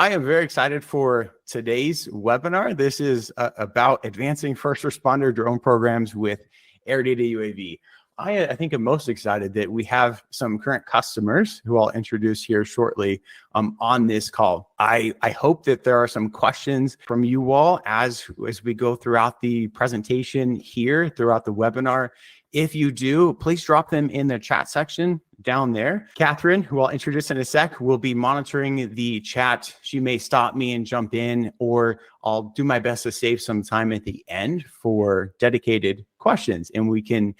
I am very excited for today's webinar. This is about advancing first responder drone programs with AirData UAV. I think I'm most excited that we have some current customers who I'll introduce here shortly on this call. I hope that there are some questions from you all as we go throughout the presentation here, throughout the webinar. If you do, please drop them in the chat section down there. Catherine, who I'll introduce in a sec, will be monitoring the chat. She may stop me and jump in, or I'll do my best to save some time at the end for dedicated questions, and we can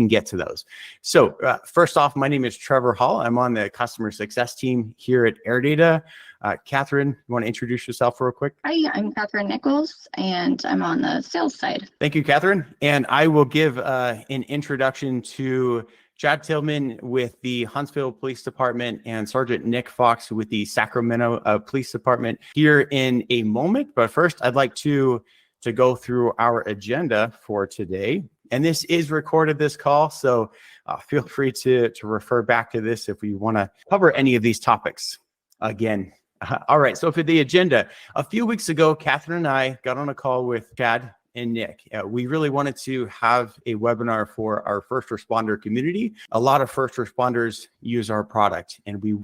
get to those. So first off, my name is Trevor Hall. I'm on the customer success team here at AirData. Catherine, you want to introduce yourself real quick? Hi, I'm Catherine Nichols, and I'm on the sales side. Thank you, Catherine. And I will give an introduction to Chad Tillman with the Huntsville Police Department and Sergeant Nic Fox with the Sacramento Police Department here in a moment. But first, I'd like to go through our agenda for today. And this is recorded, this call, so feel free to refer back to this if we want to cover any of these topics again. All right, so for the agenda, a few weeks ago, Catherine and I got on a call with Chad and Nic. We really wanted to have a webinar for our first responder community. A lot of first responders use our product, and we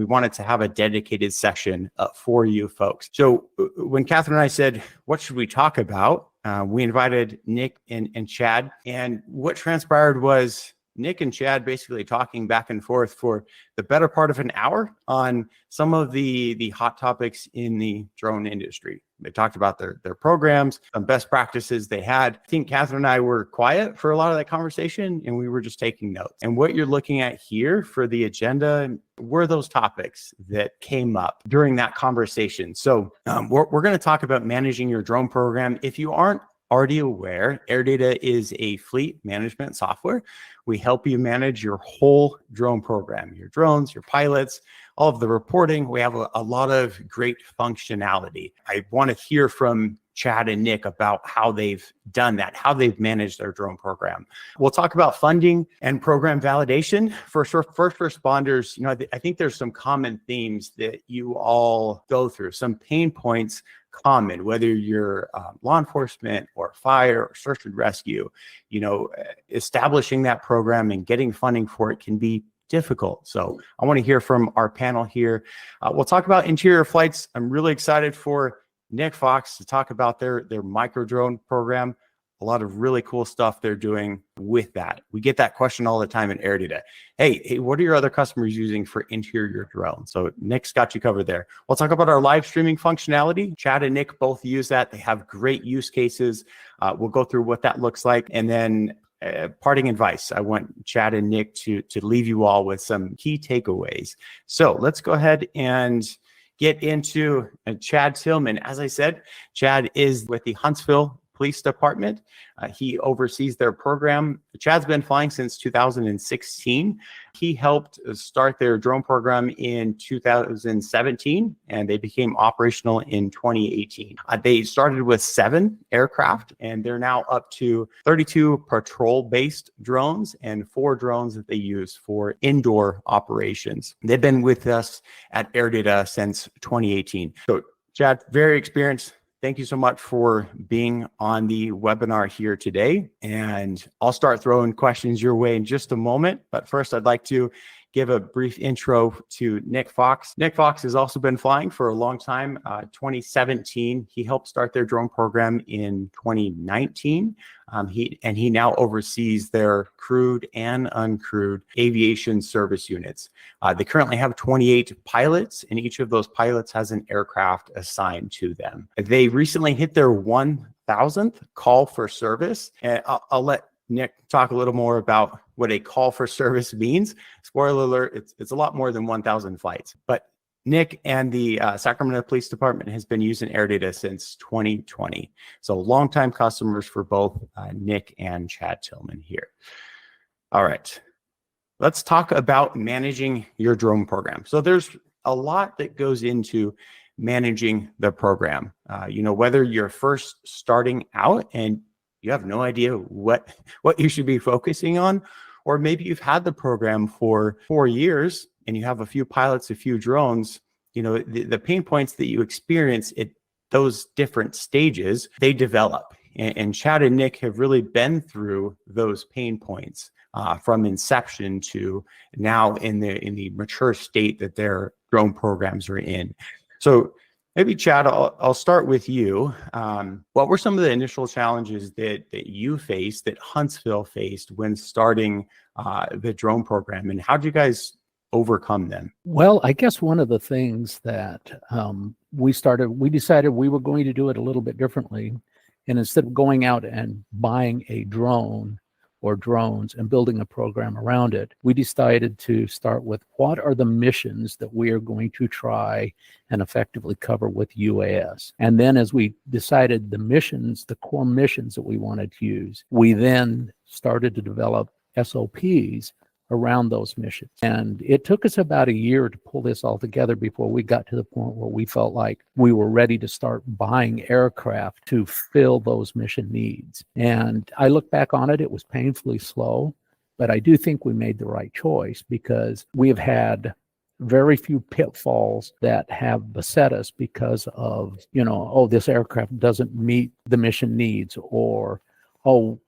wanted to have a dedicated session for you folks. So when Catherine and I said, what should we talk about? We invited Nic and Chad, and what transpired was Nic and Chad basically talking back and forth for the better part of an hour on some of the hot topics in the drone industry. They talked about their programs, some best practices they had. I think Catherine and I were quiet for a lot of that conversation, and we were just taking notes. And what you're looking at here for the agenda were those topics that came up during that conversation. So we're going to talk about managing your drone program. If you aren't already aware, AirData is a fleet management software. We help you manage your whole drone program, your drones, your pilots, all of the reporting. We have a lot of great functionality. I want to hear from Chad and Nic about how they've done that, how they've managed their drone program. We'll talk about funding and program validation for first responders. You know, I think there's some common themes that you all go through, some pain points common, whether you're law enforcement or fire or search and rescue. You know, establishing that program and getting funding for it can be difficult. So I want to hear from our panel here. We'll talk about interior flights. I'm really excited for Nic Fox to talk about their micro drone program. A lot of really cool stuff they're doing with that. We get that question all the time in AirData. Hey, what are your other customers using for interior drones? So Nic's got you covered there. We'll talk about our live streaming functionality. Chad and Nic both use that. They have great use cases. We'll go through what that looks like. And then parting advice. I want Chad and Nic to leave you all with some key takeaways. So let's go ahead and get into Chad Tillman. As I said, Chad is with the Huntsville Police Department. He oversees their program. Chad's been flying since 2016. He helped start their drone program in 2017, and they became operational in 2018. They started with 7 aircraft, and they're now up to 32 patrol-based drones and 4 drones that they use for indoor operations. They've been with us at AirData since 2018. So Chad, very experienced. Thank you so much for being on the webinar here today. And I'll start throwing questions your way in just a moment. But first, I'd like to give a brief intro to Nic Fox. Nic Fox has also been flying for a long time. 2017, he helped start their drone program in 2019. He now oversees their crewed and uncrewed aviation service units. They currently have 28 pilots, and each of those pilots has an aircraft assigned to them. They recently hit their 1,000th call for service, and I'll let Nic talk a little more about what a call for service means. Spoiler alert, it's a lot more than 1,000 flights. But Nic and the Sacramento Police Department has been using AirData since 2020. So longtime customers for both Nic and Chad Tillman here. All right, let's talk about managing your drone program. So there's a lot that goes into managing the program. You know, whether you're first starting out and you have no idea what you should be focusing on, or maybe you've had the program for 4 years and you have a few pilots, a few drones, the pain points that you experience at those different stages, they develop. And Chad and Nic have really been through those pain points from inception to now in the mature state that their drone programs are in. So maybe Chad, I'll start with you. What were some of the initial challenges that you faced, that Huntsville faced when starting the drone program, and how did you guys overcome them? Well, I guess one of the things that we decided we were going to do it a little bit differently. And instead of going out and buying a drone or drones and building a program around it, we decided to start with what are the missions that we are going to try and effectively cover with UAS. And then as we decided the missions, the core missions that we wanted to use, we then started to develop SOPs around those missions. And it took us about a year to pull this all together before we got to the point where we felt like we were ready to start buying aircraft to fill those mission needs. And I look back on it, it was painfully slow, but I do think we made the right choice because we have had very few pitfalls that have beset us because of, this aircraft doesn't meet the mission needs, or,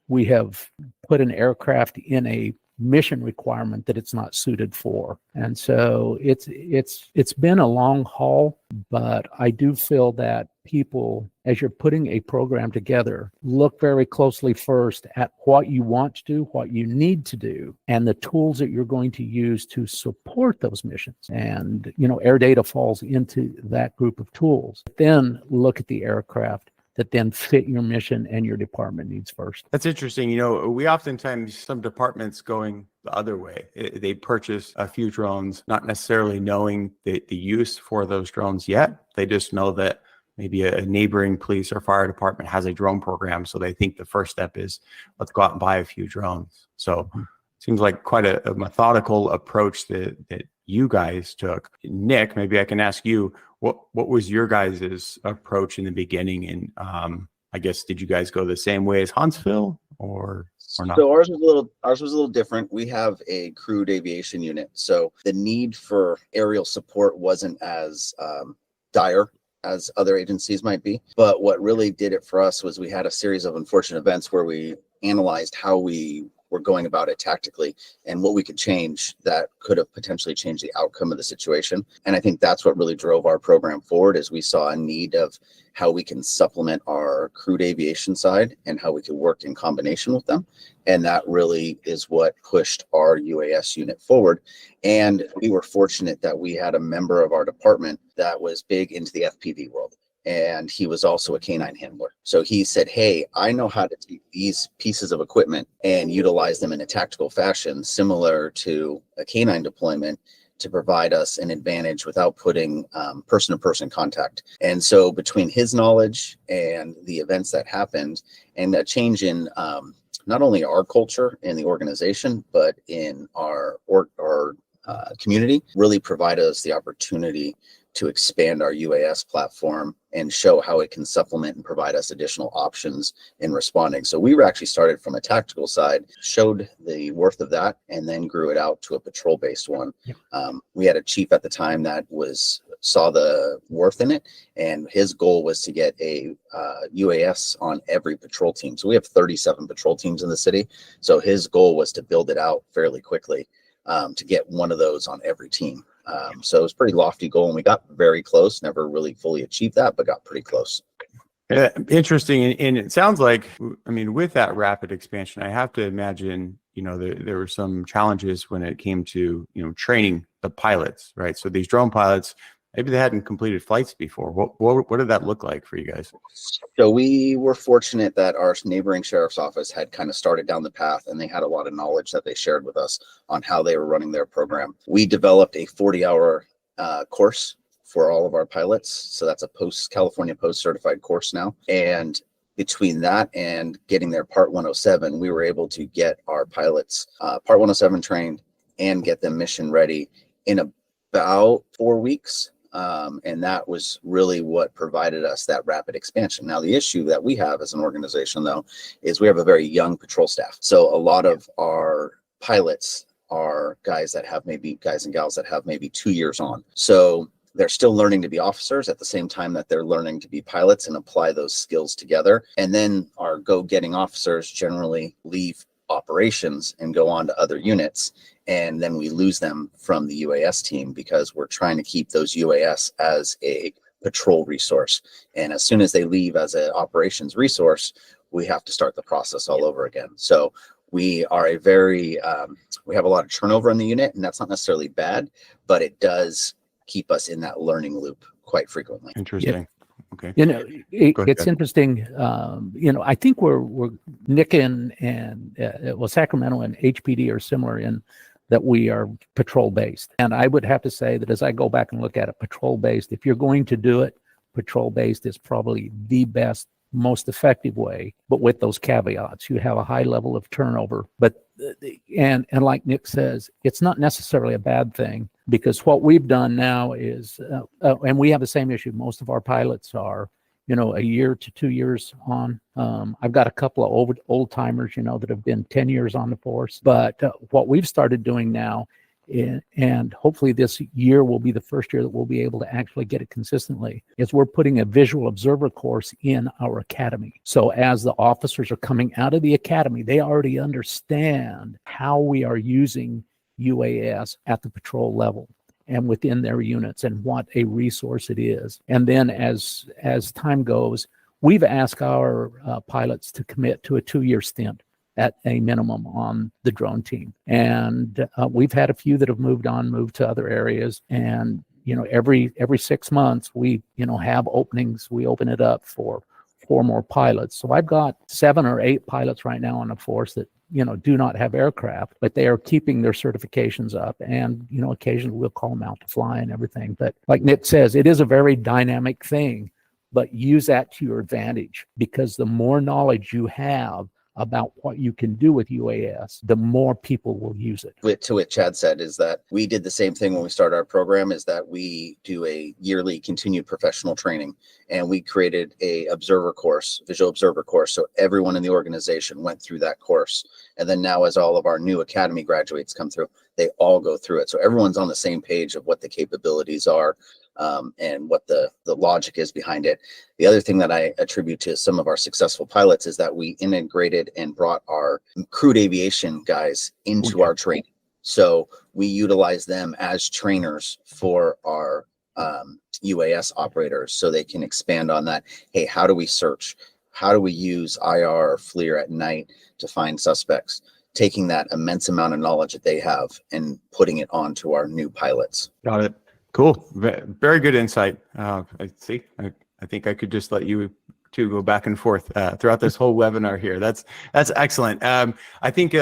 we have put an aircraft in a mission requirement that it's not suited for. And so it's been a long haul, but I do feel that people, as you're putting a program together, look very closely first at what you want to do, what you need to do, and the tools that you're going to use to support those missions. And, AirData falls into that group of tools. Then look at the aircraft that then fit your mission and your department needs first. That's interesting. We oftentimes, some departments going the other way. They purchase a few drones, not necessarily knowing the use for those drones yet. They just know that maybe a neighboring police or fire department has a drone program. So they think the first step is, let's go out and buy a few drones. So it seems like quite a methodical approach that you guys took. Nic, maybe I can ask you, what was your guys' approach in the beginning? And I guess, did you guys go the same way as Huntsville or not? So ours was a little different. We have a crewed aviation unit, so the need for aerial support wasn't as dire as other agencies might be. But what really did it for us was we had a series of unfortunate events where we analyzed how we were going about it tactically and what we could change that could have potentially changed the outcome of the situation. And I think that's what really drove our program forward, is we saw a need of how we can supplement our crewed aviation side and how we could work in combination with them. And that really is what pushed our UAS unit forward. And we were fortunate that we had a member of our department that was big into the FPV world. And he was also a canine handler. So he said, hey, I know how to take these pieces of equipment and utilize them in a tactical fashion, similar to a canine deployment, to provide us an advantage without putting person-to-person contact. And so between his knowledge and the events that happened and that change in not only our culture in the organization, but in our community, really provide us the opportunity to expand our UAS platform and show how it can supplement and provide us additional options in responding. So we were actually started from a tactical side, showed the worth of that, and then grew it out to a patrol-based one. Yep. We had a chief at the time that saw the worth in it, and his goal was to get a UAS on every patrol team. So we have 37 patrol teams in the city. So his goal was to build it out fairly quickly to get one of those on every team. So it was a pretty lofty goal, and we got very close. Never really fully achieved that, but got pretty close. Interesting. And it sounds like, with that rapid expansion, I have to imagine, there were some challenges when it came to, training the pilots, right? So these drone pilots, maybe they hadn't completed flights before. What did that look like for you guys? So we were fortunate that our neighboring sheriff's office had kind of started down the path, and they had a lot of knowledge that they shared with us on how they were running their program. We developed a 40-hour course for all of our pilots. So that's a California Post certified course now. And between that and getting their Part 107, we were able to get our pilots Part 107 trained and get them mission ready in about 4 weeks. And that was really what provided us that rapid expansion. Now, the issue that we have as an organization, though, is we have a very young patrol staff. So a lot of our pilots are guys and gals that have maybe 2 years on. So they're still learning to be officers at the same time that they're learning to be pilots and apply those skills together. And then our go-getting officers generally leave operations and go on to other units. And then we lose them from the UAS team because we're trying to keep those UAS as a patrol resource. And as soon as they leave as an operations resource, we have to start the process all over again. So we are a very, we have a lot of turnover in the unit, and that's not necessarily bad, but it does keep us in that learning loop quite frequently. Interesting. Okay. You know, Go ahead. it's interesting. You know, I think we're Nic and well, Sacramento and HPD are similar in that we are patrol based. And I would have to say that as I go back and look at it, patrol based, if you're going to do it, patrol based is probably the best, most effective way, but with those caveats. You have a high level of turnover, but and like Nic says, it's not necessarily a bad thing, because what we've done now is, and we have the same issue. Most of our pilots are, you know, a year to 2 years on. I've got a couple of old timers, you know, that have been 10 years on the force. But what we've started doing now, and hopefully this year will be the first year that we'll be able to actually get it consistently, is we're putting a visual observer course in our academy. So as the officers are coming out of the academy, they already understand how we are using UAS at the patrol level and within their units, and what a resource it is. And then as time goes, we've asked our pilots to commit to a 2-year stint at a minimum on the drone team. And we've had a few that have moved to other areas. And, you know, every 6 months we, you know, have openings. We open it up for 4 more pilots. So I've got 7 or 8 pilots right now on the force that, you know, do not have aircraft, but they are keeping their certifications up. And, you know, occasionally we'll call them out to fly and everything. But like Nic says, it is a very dynamic thing, but use that to your advantage, because the more knowledge you have about what you can do with UAS, the more people will use it. To what Chad said is that we did the same thing when we started our program, is that we do a yearly continued professional training, and we created a observer course, visual observer course. So everyone in the organization went through that course. And then now as all of our new academy graduates come through, they all go through it. So everyone's on the same page of what the capabilities are, and what the logic is behind it. The other thing that I attribute to some of our successful pilots is that we integrated and brought our crewed aviation guys into our training. So we utilize them as trainers for our UAS operators, so they can expand on that. Hey, how do we search? How do we use IR or FLIR at night to find suspects? Taking that immense amount of knowledge that they have and putting it onto our new pilots. Got it. Cool. Very good insight. I see. I think I could just let you two go back and forth throughout this whole webinar here. That's excellent. I think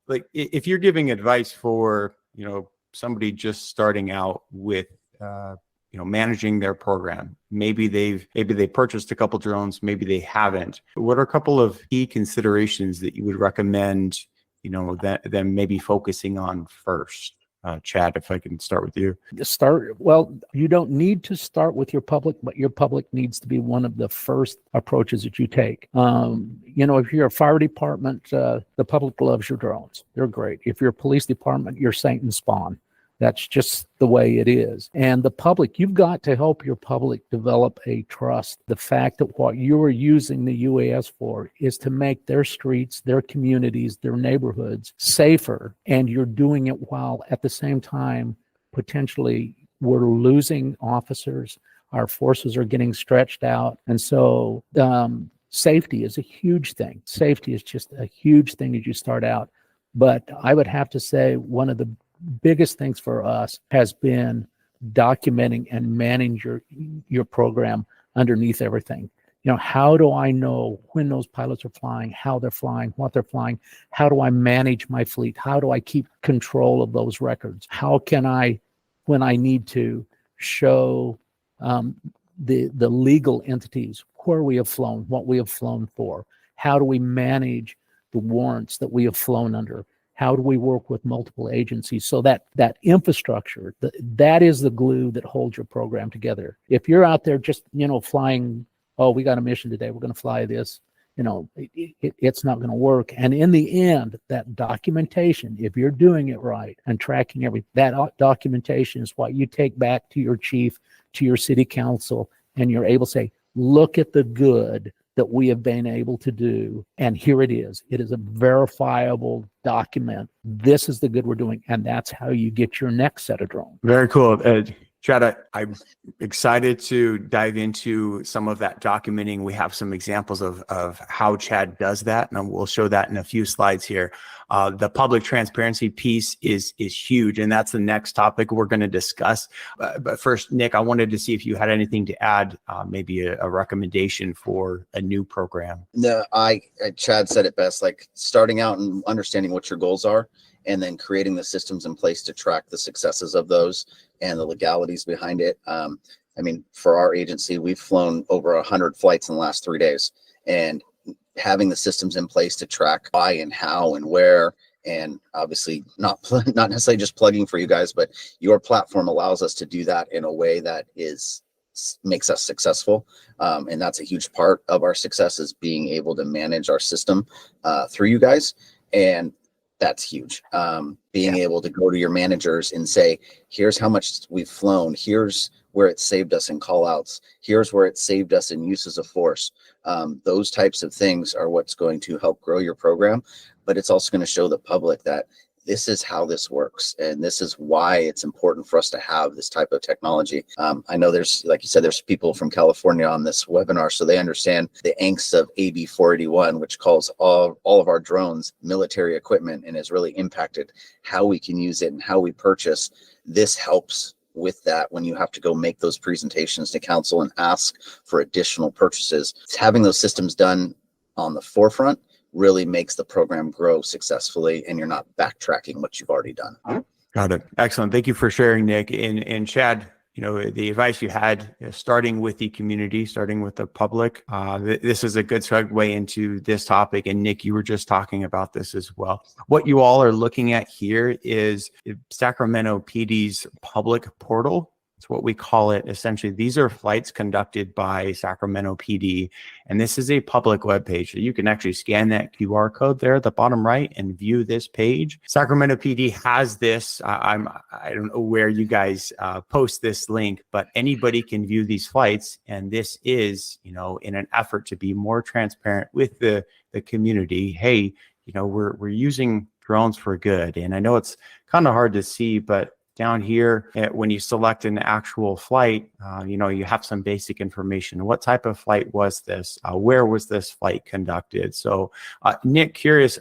like if you're giving advice for, you know, somebody just starting out with you know, managing their program, maybe they purchased a couple drones, maybe they haven't. What are a couple of key considerations that you would recommend, you know, that them maybe focusing on first? Chad, if I can start with you. Well, you don't need to start with your public, but your public needs to be one of the first approaches that you take. You know, if you're a fire department, the public loves your drones. They're great. If you're a police department, you're Saint and Spawn. That's just the way it is. And the public, you've got to help your public develop a trust. The fact that what you are using the UAS for is to make their streets, their communities, their neighborhoods safer. And you're doing it while at the same time, potentially we're losing officers. Our forces are getting stretched out. And so safety is a huge thing. Safety is just a huge thing as you start out. But I would have to say one of the biggest things for us has been documenting and managing your program underneath everything. You know, how do I know when those pilots are flying, how they're flying, what they're flying? How do I manage my fleet? How do I keep control of those records? How can I, when I need to, show the legal entities where we have flown, what we have flown for? How do we manage the warrants that we have flown under? How do we work with multiple agencies? So that infrastructure, that is the glue that holds your program together. If you're out there just, you know, flying, oh, we got a mission today, we're going to fly this, it's not going to work. And in the end, that documentation, if you're doing it right and tracking everything, that documentation is what you take back to your chief, to your city council, and you're able to say, look at the good that we have been able to do. And here it is. It is a verifiable document. This is the good we're doing. And that's how you get your next set of drones. Very cool. Chad, I'm excited to dive into some of that documenting. We have some examples of how Chad does that, and we'll show that in a few slides here. The public transparency piece is huge, and that's the next topic we're going to discuss. But first, Nic, I wanted to see if you had anything to add, maybe a recommendation for a new program. No, Chad said it best, like starting out and understanding what your goals are, and then creating the systems in place to track the successes of those and the legalities behind it. I mean, for our agency, we've flown over 100 flights in the last 3 days, and having the systems in place to track why and how and where, and obviously not necessarily just plugging for you guys, but your platform allows us to do that in a way that makes us successful. And that's a huge part of our success, is being able to manage our system through you guys. And that's huge. Being able to go to your managers and say, here's how much we've flown. Here's where it saved us in call outs. Here's where it saved us in uses of force. Those types of things are what's going to help grow your program, but it's also going to show the public that this is how this works. And this is why it's important for us to have this type of technology. I know there's, like you said, there's people from California on this webinar, so they understand the angst of AB 481, which calls all of our drones military equipment, and has really impacted how we can use it and how we purchase. This helps with that when you have to go make those presentations to council and ask for additional purchases. Having those systems done on the forefront really makes the program grow successfully, and you're not backtracking what you've already done. Got it. Excellent. Thank you for sharing, Nic. And Chad, the advice you had, starting with the community, starting with the public, this is a good segue into this topic. And Nic, you were just talking about this as well. What you all are looking at here is Sacramento PD's public portal. It's what we call it. Essentially, these are flights conducted by Sacramento PD, and this is a public webpage. So you can actually scan that QR code there at the bottom right and view this page. Sacramento PD has this. I don't know where you guys post this link, but anybody can view these flights, and this is, in an effort to be more transparent with the community. Hey, we're using drones for good, and I know it's kind of hard to see, but down here, when you select an actual flight, you have some basic information. What type of flight was this? Where was this flight conducted? So, Nic, curious,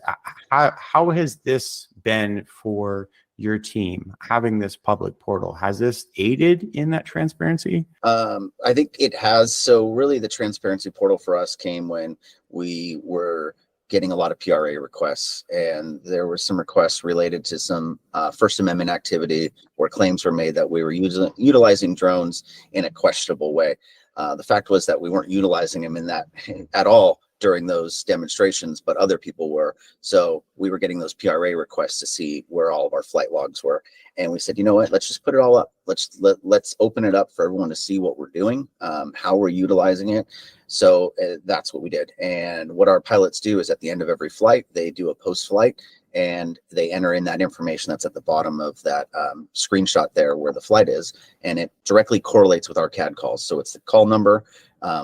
how has this been for your team, having this public portal? Has this aided in that transparency? I think it has. So really, the transparency portal for us came when we were getting a lot of PRA requests, and there were some requests related to some First Amendment activity where claims were made that we were utilizing drones in a questionable way. The fact was that we weren't utilizing them in that at all during those demonstrations, but other people were. So we were getting those PRA requests to see where all of our flight logs were. And we said, you know what, let's just put it all up. Let's open it up for everyone to see what we're doing, how we're utilizing it. So that's what we did. And what our pilots do is at the end of every flight, they do a post-flight, and they enter in that information that's at the bottom of that screenshot there where the flight is, and it directly correlates with our CAD calls. So it's the call number.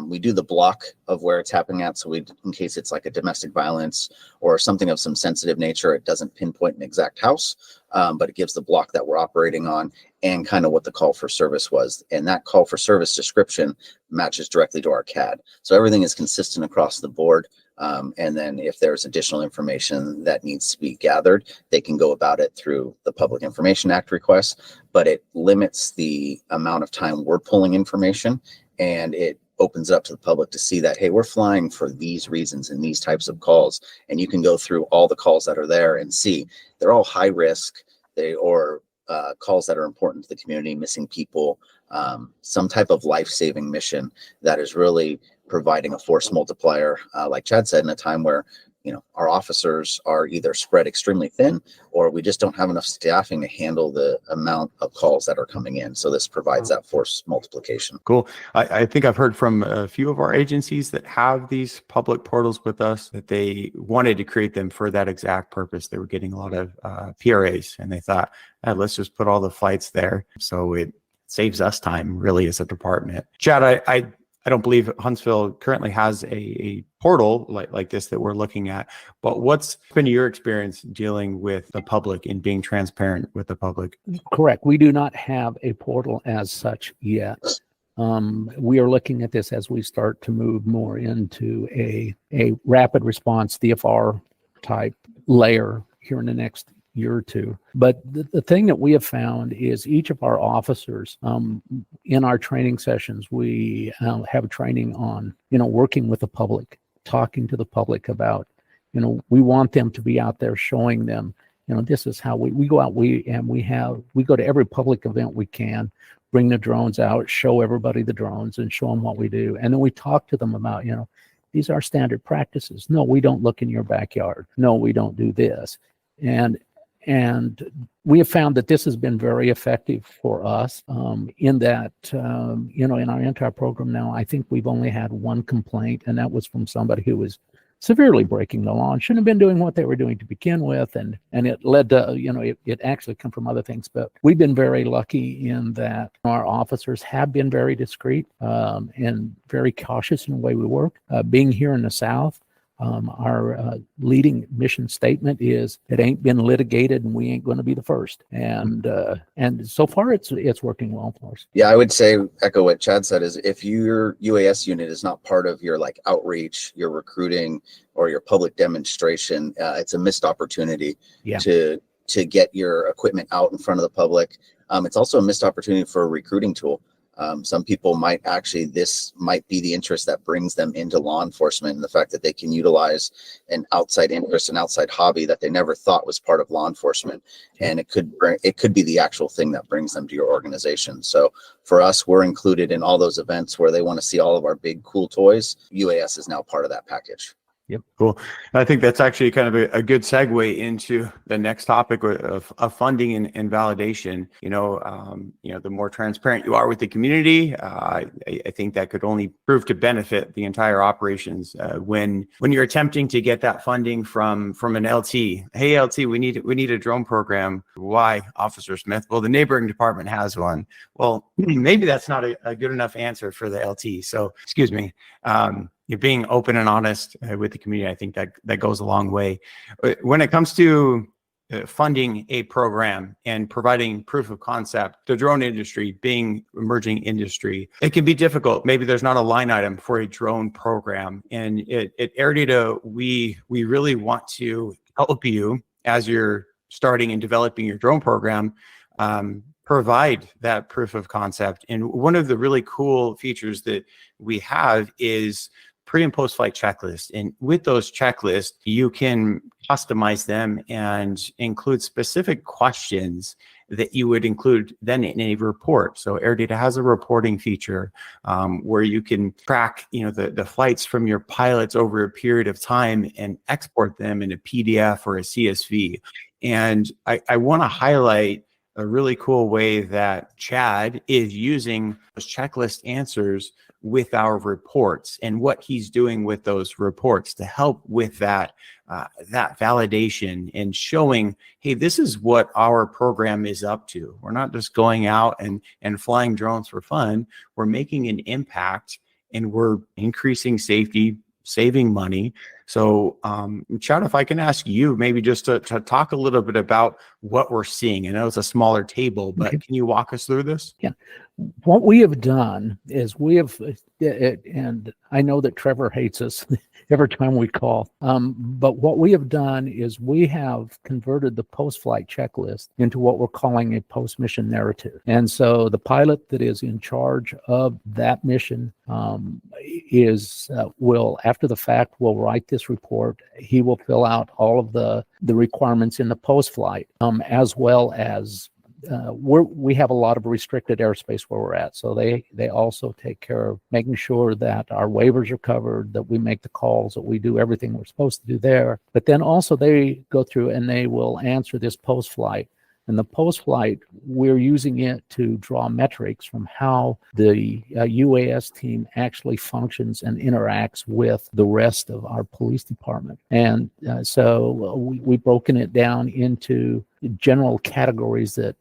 We do the block of where it's happening at, so in case it's like a domestic violence or something of some sensitive nature, it doesn't pinpoint an exact house, but it gives the block that we're operating on and kind of what the call for service was. And that call for service description matches directly to our CAD. So everything is consistent across the board. And then if there's additional information that needs to be gathered, they can go about it through the Public Information Act request, but it limits the amount of time we're pulling information, and it opens it up to the public to see that, hey, we're flying for these reasons and these types of calls. And you can go through all the calls that are there and see they're all high risk, or calls that are important to the community, missing people, some type of life-saving mission that is really providing a force multiplier, like Chad said, in a time where our officers are either spread extremely thin, or we just don't have enough staffing to handle the amount of calls that are coming in. So this provides that force multiplication. Cool. I think I've heard from a few of our agencies that have these public portals with us that they wanted to create them for that exact purpose. They were getting a lot of PRAs, and they thought, let's just put all the flights there. So it saves us time really as a department. Chad, I don't believe Huntsville currently has a portal like this that we're looking at, but what's been your experience dealing with the public and being transparent with the public? Correct. We do not have a portal as such yet. We are looking at this as we start to move more into a rapid response DFR type layer here in the next year or two. But the thing that we have found is each of our officers, in our training sessions, we have training on, working with the public, talking to the public about, we want them to be out there showing them, this is how we go out. We go to every public event we can, bring the drones out, show everybody the drones and show them what we do. And then we talk to them about, these are standard practices. No, we don't look in your backyard. No, we don't do this. And we have found that this has been very effective for us in that, in our entire program now, I think we've only had one complaint, and that was from somebody who was severely breaking the law and shouldn't have been doing what they were doing to begin with. And it led to, it actually come from other things. But we've been very lucky in that our officers have been very discreet and very cautious in the way we work. Being here in the South, our leading mission statement is it ain't been litigated and we ain't going to be the first. And so far it's working well for us. Yeah, I would say echo what Chad said is if your UAS unit is not part of your outreach, your recruiting, or your public demonstration, it's a missed opportunity to get your equipment out in front of the public. It's also a missed opportunity for a recruiting tool. Some people this might be the interest that brings them into law enforcement, and the fact that they can utilize an outside interest, an outside hobby that they never thought was part of law enforcement. And it could be the actual thing that brings them to your organization. So for us, we're included in all those events where they want to see all of our big, cool toys. UAS is now part of that package. Yep. Cool. I think that's actually kind of a good segue into the next topic of funding and validation. The more transparent you are with the community, I think that could only prove to benefit the entire operations. When you're attempting to get that funding from an LT, hey LT, we need a drone program. Why, Officer Smith? Well, the neighboring department has one. Well, maybe that's not a good enough answer for the LT. So, excuse me. You're being open and honest with the community. I think that goes a long way. When it comes to funding a program and providing proof of concept, the drone industry being emerging industry, it can be difficult. Maybe there's not a line item for a drone program. And at AirData, we really want to help you as you're starting and developing your drone program, provide that proof of concept. And one of the really cool features that we have is pre and post flight checklist. And with those checklists, you can customize them and include specific questions that you would include then in a report. So AirData has a reporting feature where you can track, the flights from your pilots over a period of time and export them in a PDF or a CSV. And I want to highlight a really cool way that Chad is using those checklist answers with our reports and what he's doing with those reports to help with that validation and showing, hey, this is what our program is up to. We're not just going out and flying drones for fun. We're making an impact and we're increasing safety, saving money. So, Chad, if I can ask you maybe just to talk a little bit about what we're seeing. I know it's a smaller table, but can you walk us through this? Yeah. What we have done is and I know that Trevor hates us every time we call, but what we have done is we have converted the post-flight checklist into what we're calling a post-mission narrative. And so the pilot that is in charge of that mission will, after the fact, will write this report. He will fill out all of the requirements in the post-flight, as well as we have a lot of restricted airspace where we're at. So they also take care of making sure that our waivers are covered, that we make the calls, that we do everything we're supposed to do there. But then also they go through and they will answer this post-flight. And the post-flight, we're using it to draw metrics from how the UAS team actually functions and interacts with the rest of our police department. And so we've broken it down into general categories that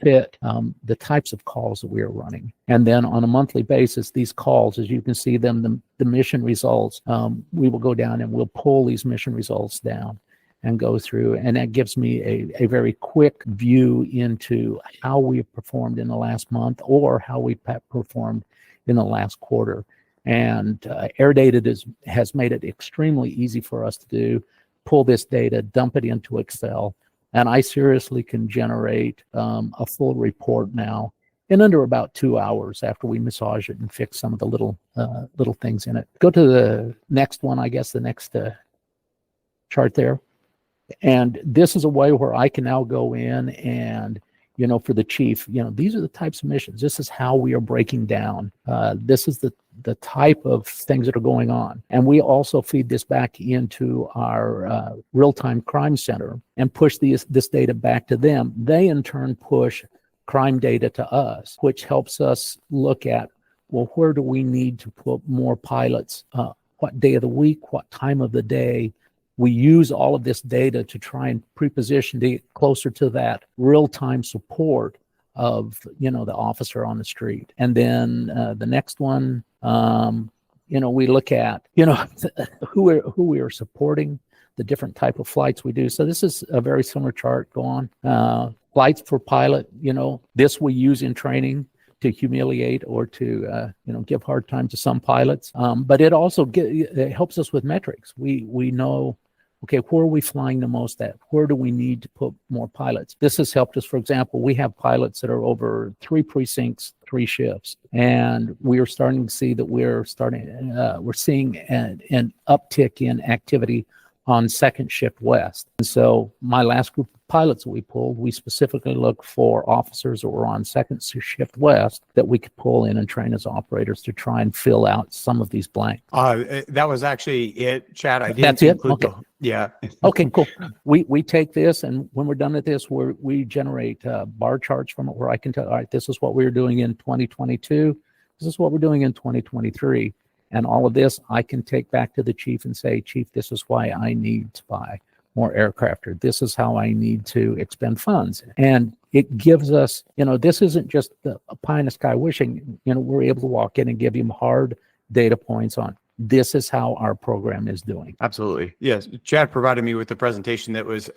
fit the types of calls that we are running. And then on a monthly basis, these calls, as you can see them, the mission results, we will go down and we'll pull these mission results down and go through, and that gives me a very quick view into how we have performed in the last month or how we performed in the last quarter. And AirData has made it extremely easy for us to do, pull this data, dump it into Excel, and I seriously can generate a full report now in under about 2 hours after we massage it and fix some of the little things in it. Go to the next one, I guess, the next chart there. And this is a way where I can now go in and, for the chief, these are the types of missions. This is how we are breaking down. This is the type of things that are going on. And we also feed this back into our real-time crime center and push this data back to them. They, in turn, push crime data to us, which helps us look at, well, where do we need to put more pilots? What day of the week? What time of the day? We use all of this data to try and preposition to get closer to that real-time support of, the officer on the street. And then the next one, we look at, who we are supporting, the different type of flights we do. So this is a very similar chart. Go on. Flights for pilot, this we use in training to humiliate or to give hard time to some pilots. But it also it helps us with metrics. We know, okay, where are we flying the most at? Where do we need to put more pilots? This has helped us. For example, we have pilots that are over 3 precincts, 3 shifts, and we are starting to see that we're seeing an uptick in activity on second shift west. And so my last group of pilots that we pulled, we specifically look for officers that were on second shift west that we could pull in and train as operators to try and fill out some of these blanks. That was actually it, Chad. I didn't That's it? include Okay. Yeah. Okay, cool. We take this, and when we're done with this, we generate bar charts from it where I can tell, all right, this is what we were doing in 2022. This is what we're doing in 2023. And all of this I can take back to the chief and say, Chief, this is why I need to buy more aircraft, or this is how I need to expend funds. And it gives us, this isn't just a pie in the sky wishing, we're able to walk in and give him hard data points on this is how our program is doing. Absolutely. Yes. Chad provided me with a presentation that was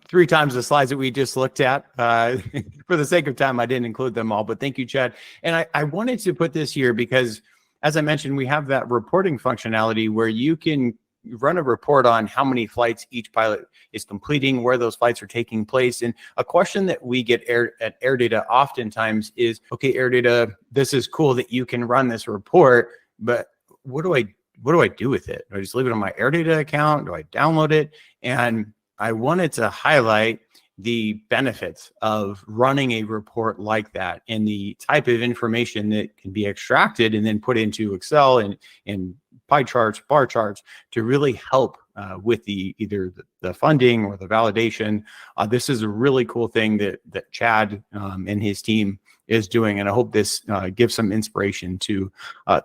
3 times the slides that we just looked at. For the sake of time, I didn't include them all, but thank you, Chad. And I wanted to put this here because, as I mentioned, we have that reporting functionality where you can run a report on how many flights each pilot is completing, where those flights are taking place. And a question that we get at AirData oftentimes is, okay, AirData, this is cool that you can run this report, but what do I do with it? Do I just leave it on my AirData account? Do I download it? And I wanted to highlight the benefits of running a report like that and the type of information that can be extracted and then put into Excel and pie charts, bar charts to really help with either the funding or the validation. This is a really cool thing that Chad and his team is doing, and I hope this gives some inspiration to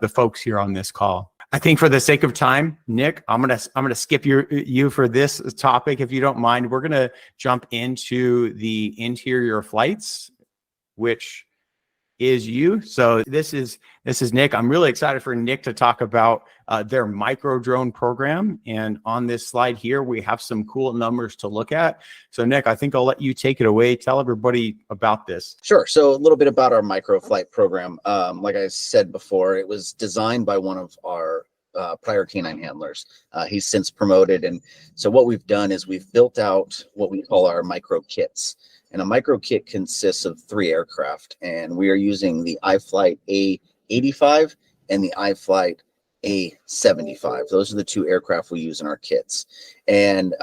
the folks here on this call. I think for the sake of time, Nic, I'm gonna skip you for this topic if you don't mind. We're gonna jump into the interior flights, which is you. So this is Nic. I'm really excited for Nic to talk about their micro drone program. And on this slide here, we have some cool numbers to look at. So Nic, I think I'll let you take it away. Tell everybody about this. Sure. So a little bit about our micro flight program. Like I said before, it was designed by one of our prior canine handlers. He's since promoted. And so what we've done is we've built out what we call our micro kits. And a micro kit consists of 3 aircraft. And we are using the iFlight A85 and the iFlight A75. Those are the 2 aircraft we use in our kits. And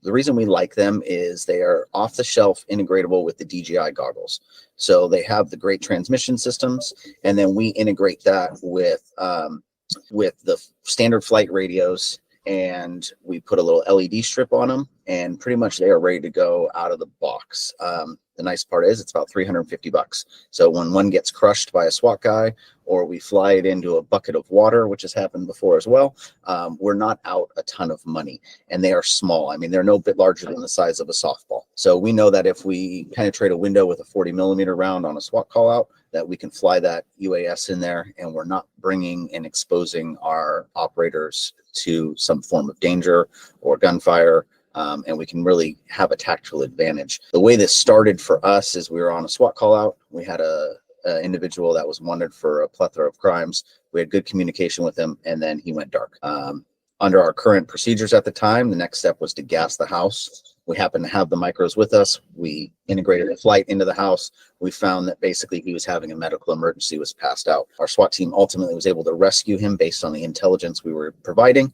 The reason we like them is they are off the shelf integratable with the DJI goggles. So they have the great transmission systems, and then we integrate that with the standard flight radios, and we put a little LED strip on them, and pretty much they are ready to go out of the box. The nice part is it's about $350. So when one gets crushed by a SWAT guy, or we fly it into a bucket of water, which has happened before as well, we're not out a ton of money. And they are small. I mean, they're no bit larger than the size of a softball. So we know that if we penetrate a window with a 40mm round on a SWAT call out, that we can fly that UAS in there, and we're not bringing and exposing our operators to some form of danger or gunfire. And we can really have a tactical advantage. The way this started for us is we were on a SWAT call out. We had a individual that was wanted for a plethora of crimes. We had good communication with him, and then he went dark. Under our current procedures at the time, the next step was to gas the house. We happened to have the micros with us. We integrated a flight into the house. We found that basically he was having a medical emergency, was passed out. Our SWAT team ultimately was able to rescue him based on the intelligence we were providing,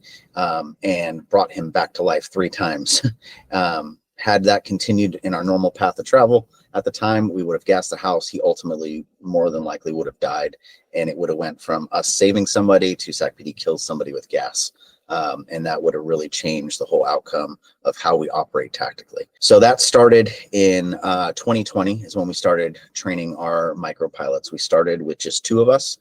and brought him back to life 3 times. Had that continued in our normal path of travel at the time, we would have gassed the house. He ultimately more than likely would have died, and it would have went from us saving somebody to Sac PD kills somebody with gas. And that would have really changed the whole outcome of how we operate tactically. So that started in 2020 is when we started training our micro pilots. We started with just 2 of us.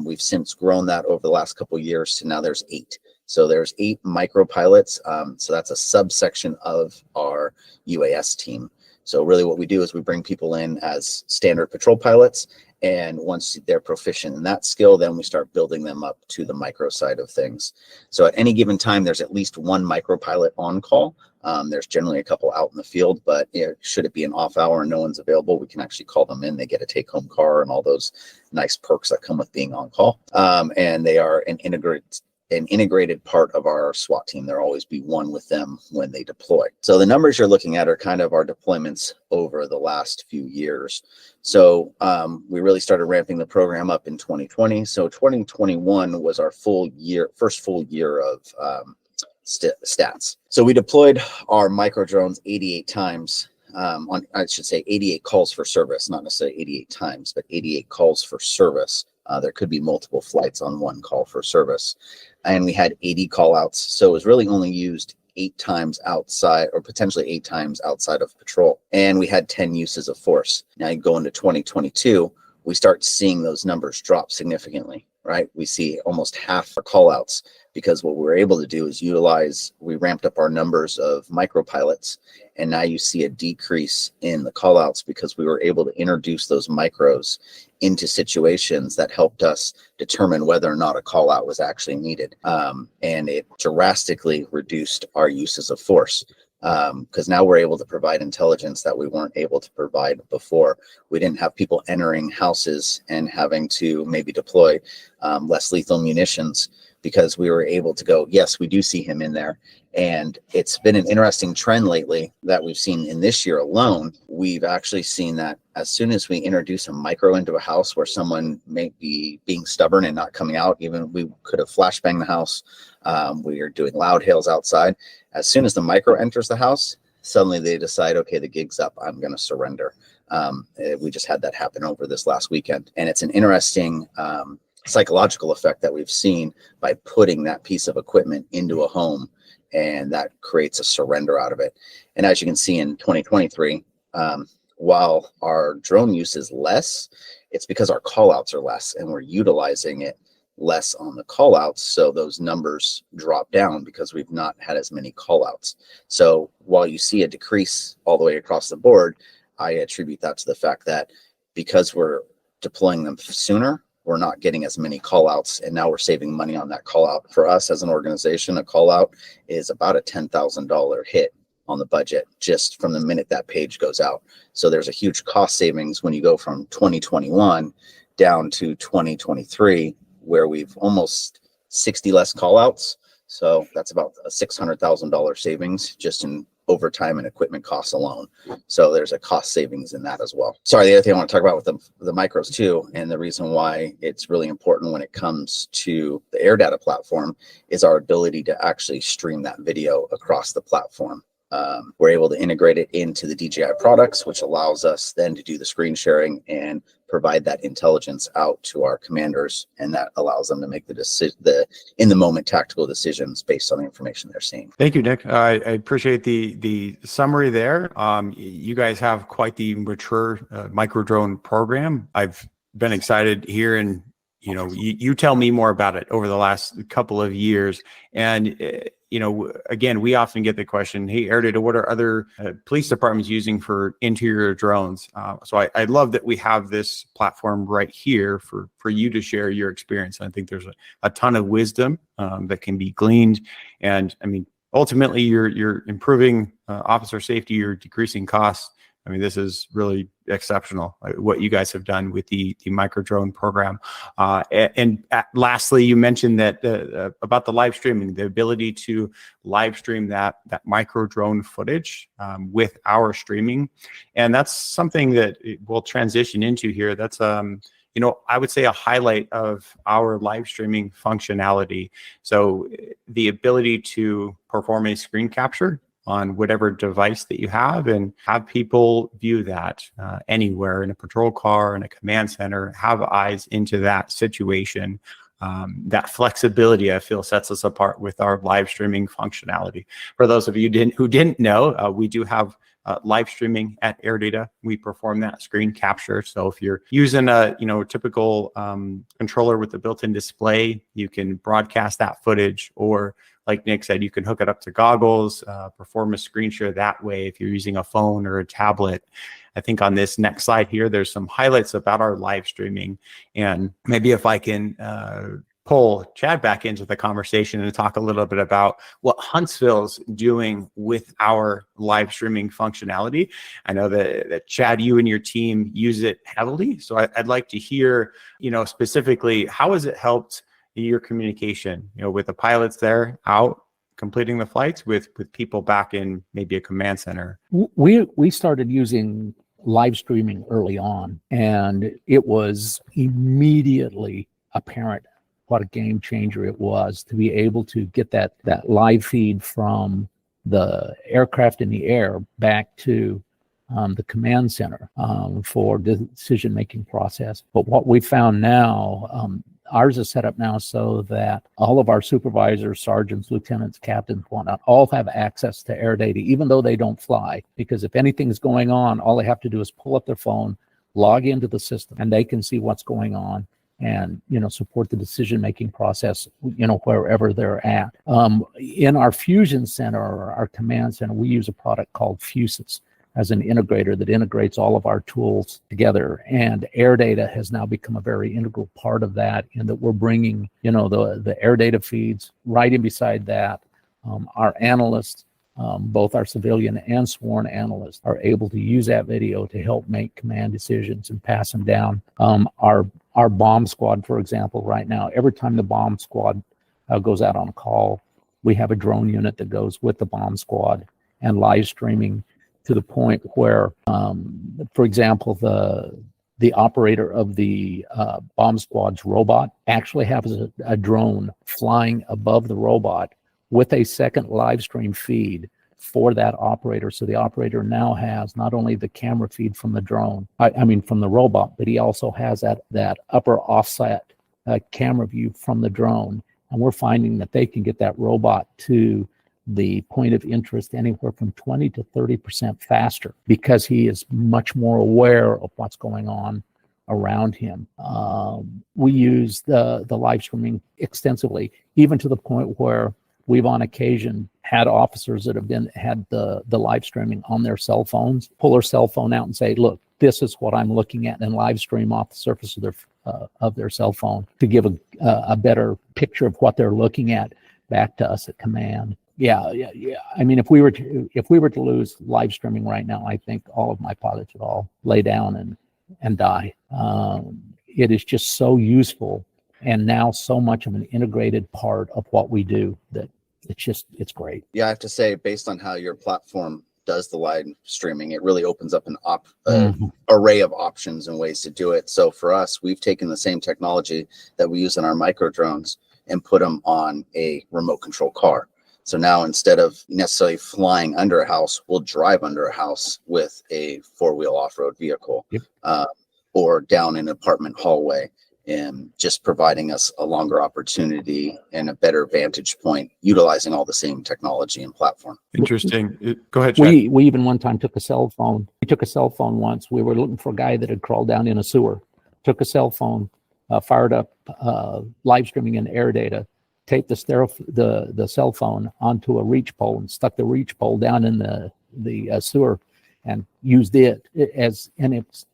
We've since grown that over the last couple of years to now there's 8. So there's 8 micro pilots. So that's a subsection of our UAS team. So really what we do is we bring people in as standard patrol pilots. And once they're proficient in that skill, then we start building them up to the micro side of things. So at any given time, there's at least 1 micro pilot on call. There's generally a couple out in the field, but should it be an off hour and no one's available, we can actually call them in. They get a take home car and all those nice perks that come with being on call. And they are an integrated part of our SWAT team. There'll always be one with them when they deploy. So the numbers you're looking at are kind of our deployments over the last few years. So we really started ramping the program up in 2020. So 2021 was our first full year of stats. So we deployed our micro drones 88 times. I should say 88 calls for service, not necessarily 88 times, but 88 calls for service. There could be multiple flights on one call for service. And we had 80 call outs. So it was really only used 8 times outside, or potentially 8 times outside of patrol. And we had 10 uses of force. Now you go into 2022, we start seeing those numbers drop significantly, right? We see almost half our call outs, because what we're able to do is we ramped up our numbers of micro pilots, and now you see a decrease in the call outs because we were able to introduce those micros into situations that helped us determine whether or not a call out was actually needed. And it drastically reduced our uses of force, because now we're able to provide intelligence that we weren't able to provide before. We didn't have people entering houses and having to maybe deploy less lethal munitions, because we were able to go, yes, we do see him in there. And it's been an interesting trend lately that we've seen in this year alone. We've actually seen that as soon as we introduce a micro into a house where someone may be being stubborn and not coming out, even we could have flashbanged the house. We are doing loud hails outside. As soon as the micro enters the house, suddenly they decide, okay, the gig's up, I'm going to surrender. We just had that happen over this last weekend. And it's an interesting psychological effect that we've seen by putting that piece of equipment into a home, and that creates a surrender out of it. And as you can see in 2023, while our drone use is less, it's because our call outs are less and we're utilizing it less on the call outs. So those numbers drop down because we've not had as many call outs. So while you see a decrease all the way across the board, I attribute that to the fact that because we're deploying them sooner, we're not getting as many call outs, and now we're saving money on that call out. For us as an organization, a call out is about a $10,000 hit on the budget just from the minute that page goes out. So there's a huge cost savings when you go from 2021 down to 2023, where we've almost 60 less call outs. So that's about a $600,000 savings just in overtime and equipment costs alone. So there's a cost savings in that as well. Sorry, the other thing I want to talk about with the micros too, and the reason why it's really important when it comes to the AirData platform, is our ability to actually stream that video across the platform. We're able to integrate it into the DJI products, which allows us then to do the screen sharing and provide that intelligence out to our commanders, and that allows them to make the in the moment tactical decisions based on the information they're seeing. Thank you, Nic. I appreciate the summary there. You guys have quite the mature micro drone program. I've been excited here, and you tell me more about it over the last couple of years. And again, we often get the question, hey, AirData, what are other police departments using for interior drones? So I love that we have this platform right here for you to share your experience. I think there's a ton of wisdom that can be gleaned. And I mean, ultimately, you're improving officer safety, you're decreasing costs. I mean, this is really exceptional, what you guys have done with the micro drone program. Lastly, you mentioned that about the live streaming, the ability to live stream that micro drone footage with our streaming. And that's something that we'll transition into here. That's I would say a highlight of our live streaming functionality. So the ability to perform a screen capture on whatever device that you have and have people view that anywhere in a patrol car, in a command center, have eyes into that situation. That flexibility, I feel, sets us apart with our live streaming functionality. For those of you who didn't know, we do have live streaming at AirData. We perform that screen capture. So if you're using a typical controller with a built-in display, you can broadcast that footage, or like Nic said, you can hook it up to goggles, perform a screen share that way if you're using a phone or a tablet. I think on this next slide here, there's some highlights about our live streaming. And maybe if I can pull Chad back into the conversation and talk a little bit about what Huntsville's doing with our live streaming functionality. I know that Chad, you and your team use it heavily. So I'd like to hear, specifically, how has it helped your communication, with the pilots there out completing the flights with people back in maybe a command center? We started using live streaming early on, and it was immediately apparent what a game changer it was to be able to get that live feed from the aircraft in the air back to the command center for the decision-making process. But what we found now, ours is set up now so that all of our supervisors, sergeants, lieutenants, captains, whatnot, all have access to AirData, even though they don't fly. Because if anything's going on, all they have to do is pull up their phone, log into the system, and they can see what's going on and support the decision-making process wherever they're at. In our fusion center, or our command center, we use a product called Fusus as an integrator that integrates all of our tools together. And AirData has now become a very integral part of that, in that we're bringing, the AirData feeds right in beside that. Our analysts, both our civilian and sworn analysts, are able to use that video to help make command decisions and pass them down. Our bomb squad, for example, right now, every time the bomb squad goes out on a call, we have a drone unit that goes with the bomb squad and live streaming, to the point where, for example, the operator of the bomb squad's robot actually has a drone flying above the robot with a second live stream feed for that operator. So the operator now has not only the camera feed from the drone, from the robot, but he also has that upper offset camera view from the drone. And we're finding that they can get that robot to the point of interest anywhere from 20 to 30% faster, because he is much more aware of what's going on around him. We use the live streaming extensively, even to the point where we've on occasion had officers that have had the live streaming on their cell phones, pull their cell phone out and say, look, this is what I'm looking at, and live stream off the surface of their cell phone to give a better picture of what they're looking at back to us at command. Yeah. I mean, if we were to lose live streaming right now, I think all of my pilots would all lay down and die. It is just so useful, and now so much of an integrated part of what we do, that it's great. Yeah, I have to say, based on how your platform does the live streaming, it really opens up an array of options and ways to do it. So for us, we've taken the same technology that we use in our micro drones and put them on a remote control car. So now instead of necessarily flying under a house, we'll drive under a house with a 4-wheel off-road vehicle. Yep. Or down an apartment hallway, and just providing us a longer opportunity and a better vantage point, utilizing all the same technology and platform. Interesting. Go ahead, Chad. We even one time took a cell phone. We took a cell phone once. We were looking for a guy that had crawled down in a sewer. Took a cell phone, fired up live streaming in AirData, taped the cell phone onto a reach pole and stuck the reach pole down in the sewer, and used it as, and it's,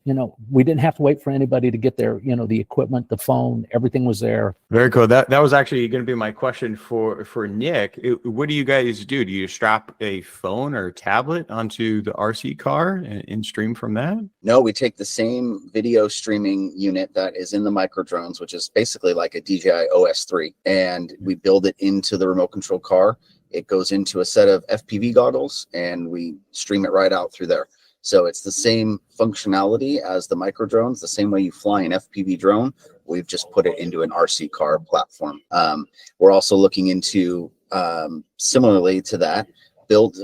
we didn't have to wait for anybody to get there. The equipment, the phone, everything was there. Very cool. That was actually going to be my question for Nic. What do you guys do? Do you strap a phone or tablet onto the RC car and stream from that? No, we take the same video streaming unit that is in the micro drones, which is basically like a DJI OS3, and we build it into the remote control car. It goes into a set of FPV goggles, and we stream it right out through there. So it's the same functionality as the micro drones, the same way you fly an FPV drone. We've just put it into an RC car platform. We're also looking into, similarly to that,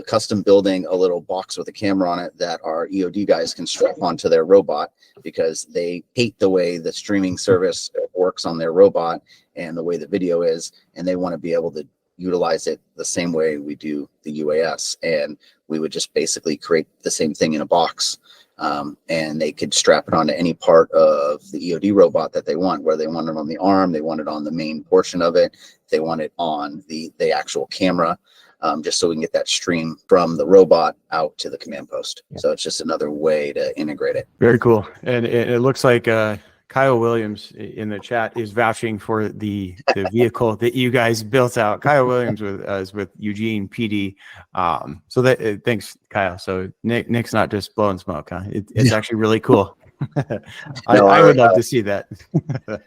custom building a little box with a camera on it that our EOD guys can strap onto their robot, because they hate the way the streaming service works on their robot and the way the video is, and they want to be able to utilize it the same way we do the UAS. And we would just basically create the same thing in a box, and they could strap it onto any part of the EOD robot that they want, where they want it on the arm, they want it on the main portion of it, they want it on the actual camera, just so we can get that stream from the robot out to the command post. Yeah. So it's just another way to integrate it. Very cool. And it looks like Kyle Williams in the chat is vouching for the vehicle that you guys built out. Kyle Williams is with Eugene PD. So thanks, Kyle. So Nic's not just blowing smoke, huh? It's actually really cool. I would love to see that.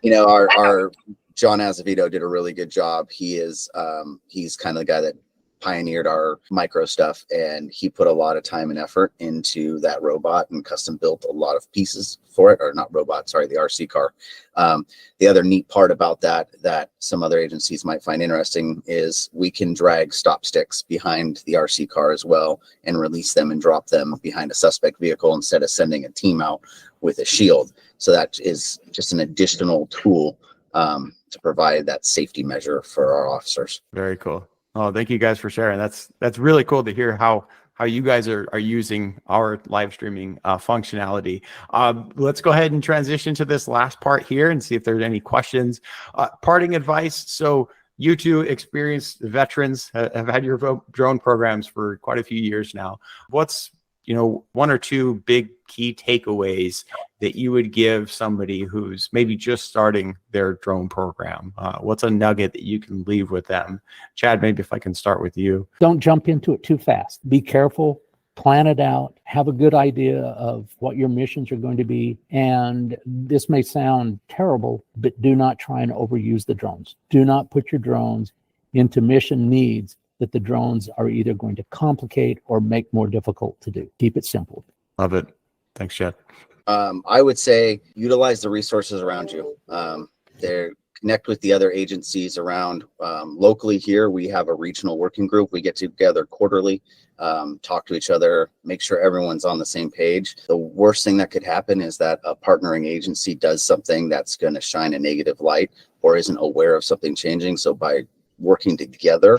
Our John Azevedo did a really good job. He's kind of the guy that pioneered our micro stuff, and he put a lot of time and effort into that robot and custom built a lot of pieces for it, or not robot, sorry, the RC car. The other neat part about that some other agencies might find interesting is we can drag stop sticks behind the RC car as well and release them and drop them behind a suspect vehicle instead of sending a team out with a shield. So that is just an additional tool to provide that safety measure for our officers. Very cool. Oh, thank you guys for sharing. That's really cool to hear how you guys are using our live streaming functionality. Let's go ahead and transition to this last part here and see if there's any questions. Parting advice. So you two experienced veterans have had your drone programs for quite a few years now. What's one or two big key takeaways that you would give somebody who's maybe just starting their drone program? What's a nugget that you can leave with them? Chad, maybe if I can start with you. Don't jump into it too fast. Be careful, plan it out, have a good idea of what your missions are going to be. And this may sound terrible, but do not try and overuse the drones. Do not put your drones into mission needs that the drones are either going to complicate or make more difficult to do. Keep it simple. Love it. Thanks, Chad. I would say utilize the resources around you. Connect with the other agencies around. Locally here, we have a regional working group. We get together quarterly, talk to each other, make sure everyone's on the same page. The worst thing that could happen is that a partnering agency does something that's going to shine a negative light or isn't aware of something changing. So by working together,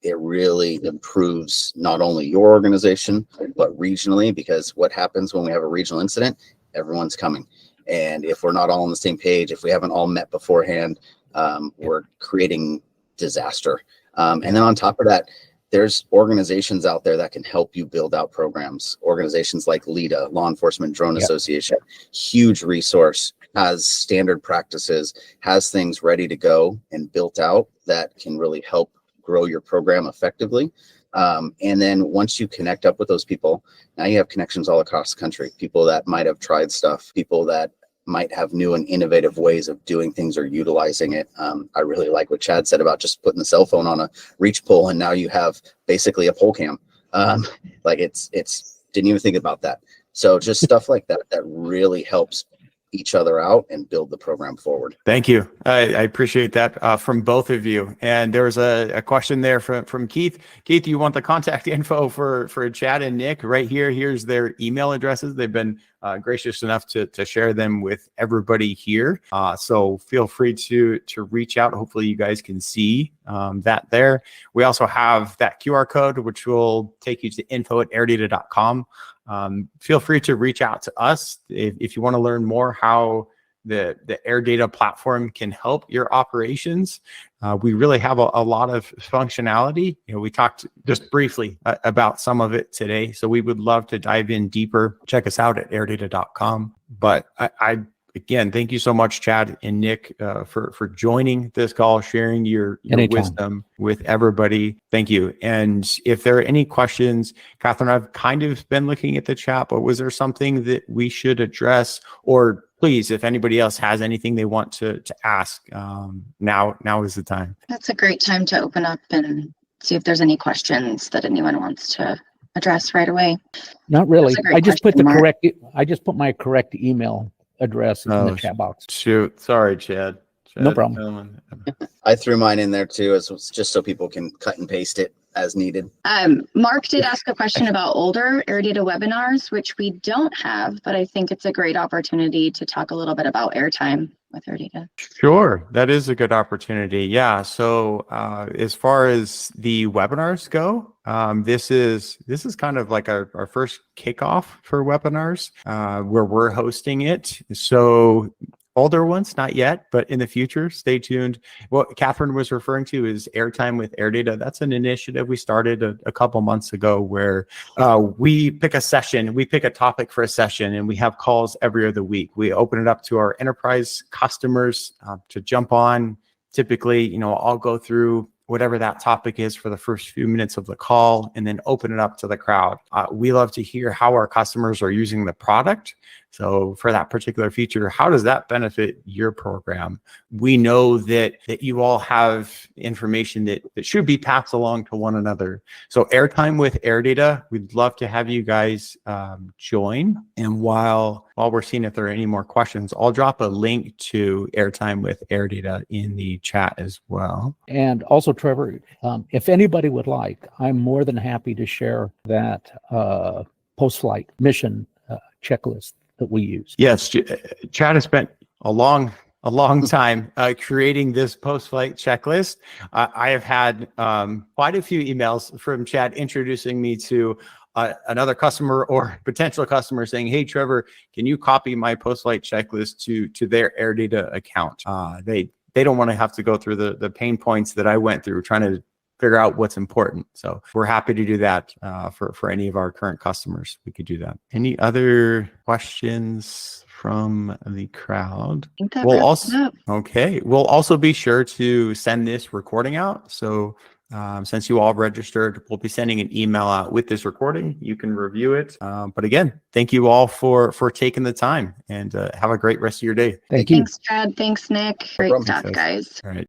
it really improves not only your organization, but regionally, because what happens when we have a regional incident, everyone's coming. And if we're not all on the same page, if we haven't all met beforehand, we're creating disaster. And then on top of that, there's organizations out there that can help you build out programs. Organizations like LEDA, Law Enforcement Drone Association, huge resource, has standard practices, has things ready to go and built out that can really help grow your program effectively. And then once you connect up with those people, now you have connections all across the country, people that might have tried stuff, people that might have new and innovative ways of doing things or utilizing it. I really like what Chad said about just putting the cell phone on a reach pole, and now you have basically a pole cam. Like it's didn't even think about that. So just stuff like that really helps each other out and build the program forward. Thank you. I appreciate that from both of you. And there was a question there from Keith. Keith, you want the contact info for Chad and Nic right here? Here's their email addresses. They've been gracious enough to share them with everybody here. So feel free to reach out. Hopefully you guys can see that there. We also have that QR code, which will take you to info@airdata.com. Feel free to reach out to us if you want to learn more how the AirData platform can help your operations. We really have a lot of functionality. We talked just briefly about some of it today, so we would love to dive in deeper. Check us out at airdata.com. But I again, thank you so much, Chad and Nic, for joining this call, sharing your wisdom with everybody. Thank you. And if there are any questions, Catherine, I've kind of been looking at the chat, but was there something that we should address? Or please, if anybody else has anything they want to ask, now is the time. That's a great time to open up and see if there's any questions that anyone wants to address right away. Not really. I just put my correct email address in the chat box. Shoot. Sorry, Chad. No problem. I threw mine in there too, as just so people can cut and paste it as needed. Mark did ask a question about older AirData webinars, which we don't have, but I think it's a great opportunity to talk a little bit about airtime with AirData. Sure, that is a good opportunity. Yeah. So as far as the webinars go, this is kind of like our first kickoff for webinars where we're hosting it. So older ones, not yet, but in the future, stay tuned. What Catherine was referring to is Airtime with AirData. That's an initiative we started a couple months ago where we pick a session, we pick a topic for a session, and we have calls every other week. We open it up to our enterprise customers to jump on. Typically, I'll go through whatever that topic is for the first few minutes of the call and then open it up to the crowd. We love to hear how our customers are using the product. So for that particular feature, how does that benefit your program? We know that you all have information that should be passed along to one another. So Airtime with AirData, we'd love to have you guys join. And while we're seeing if there are any more questions, I'll drop a link to Airtime with AirData in the chat as well. And also, Trevor, if anybody would like, I'm more than happy to share that post-flight mission checklist that we use. Yes, Chad has spent a long time creating this post-flight checklist. I have had quite a few emails from Chad introducing me to another customer or potential customer saying, "Hey, Trevor, can you copy my post-flight checklist to their AirData account?" They don't want to have to go through the pain points that I went through trying to figure out what's important. So we're happy to do that for any of our current customers. We could do that. Any other questions from the crowd? I think that We'll wraps it also up. okay. We'll also be sure to send this recording out. So since you all registered, we'll be sending an email out with this recording. You can review it. But again, thank you all for taking the time and have a great rest of your day. Thank you. Thanks, Chad. Thanks, Nic. Great problem. stuff, guys. All right.